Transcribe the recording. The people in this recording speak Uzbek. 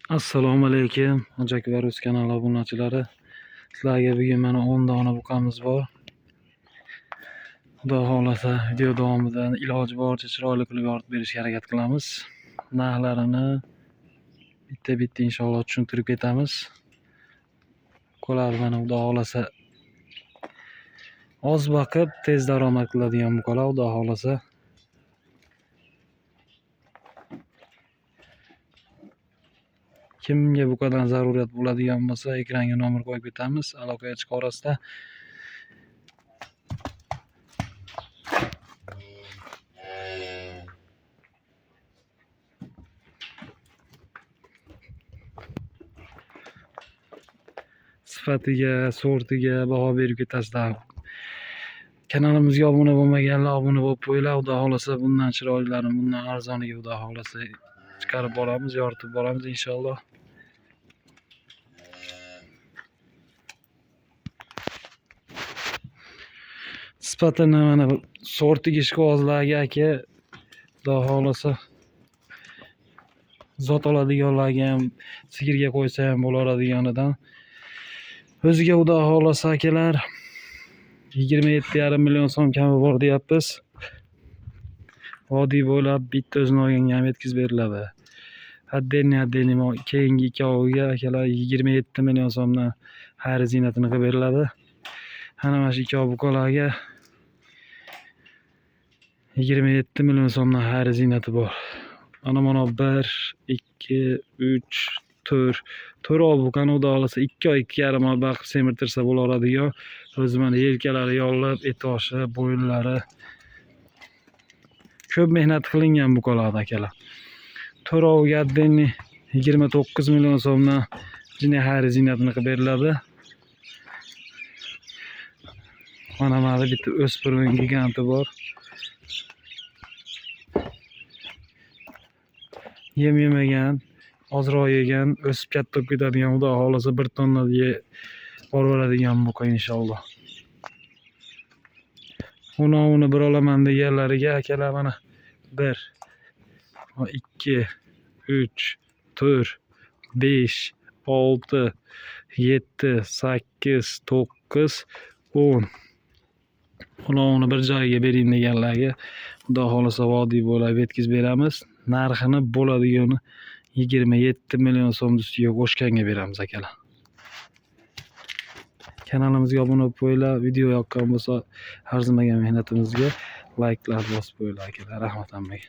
Assalomu alaykum, Ho'jakbar Rus kanali obunachilari. Sizlarga bugun mana 10 dona buqamiz bor. Xudo xolasa video davomida iloji boricha chiroyli qilib yoritib berishga harakat qilamiz. Narxlarini bitta-bitta inshaalloh tushuntirib ketamiz. Buqalar mana xudo xolasa oz vaqt tez daromad qiladigan buqalar, xudo xolasa. Kimga buqadan zarurat bo'ladigan bo'lsa, ekranga nomer qo'yib ketamiz. Aloqaga chiqa orasida. Sifatiga, sortiga baho berib ketasizlar. Kanalimizga obuna bo'lmaganlar obuna bo'lib qo'yinglar. Xudo xolasa bundan chiroylilarini, bundan arzoniga xudo xolasa chiqarib boramiz, yoritib boramiz inshaalloh. Sifatini mana sortiga ishqibozlarga aka, xudo xolasa zot oladiganlarga ham sigirga qo'ysa ham bo'laveradiganidan. O'ziga xudo xolasa akalar 27,5 million so'm kami bor deyapmiz. Vodiy bo'ylab bitta o'zini olganga ham yetkazib beriladi. Haddenni keyingi ikkoviga akalar 27 million so'mdan xayri ziynatini qilib beriladi. Mana shu ikkov buqalarga 27 million so'mdan xayri ziynati bor. Mana 1, 2, 3, 4 buqani xudo xolasa 2 oy 2,5 oy baqib semirtirsa bo'laveradigan. O'zi mana yelkalari yollab, etoshi, bo'yinlari ko'p mehnat qilingan buqalar akalar. To'roviga Addenni 29 million so'mdan jini xayri ziynatini qilib beriladi. Mana bitta o'spirin giganti bor. Yem yemagan, ozroq yegan, o'sib katta bo'lib ketadigan, xudo xolasa 1 tonnaga boraveradigan buqa inshaalloh. Uni bir olaman deganlariga akalar mana 1, 2, 3, 4, 5, 6, 7, 8, 9, 10. Uni bir joyga bering deganlarga xudo xolasa vodiy bo'ylab yetkazib beramiz. Narxini bo'ladigani 27 million so'm ustiga qo'shganga beramiz akalar. Kanalimizga obuna bo'lib qo'yinglar. Video yoqqan bo'lsa, arzimagan mehnatimizga layklar bosib qo'yinglar akalar. Rahmat hammaga.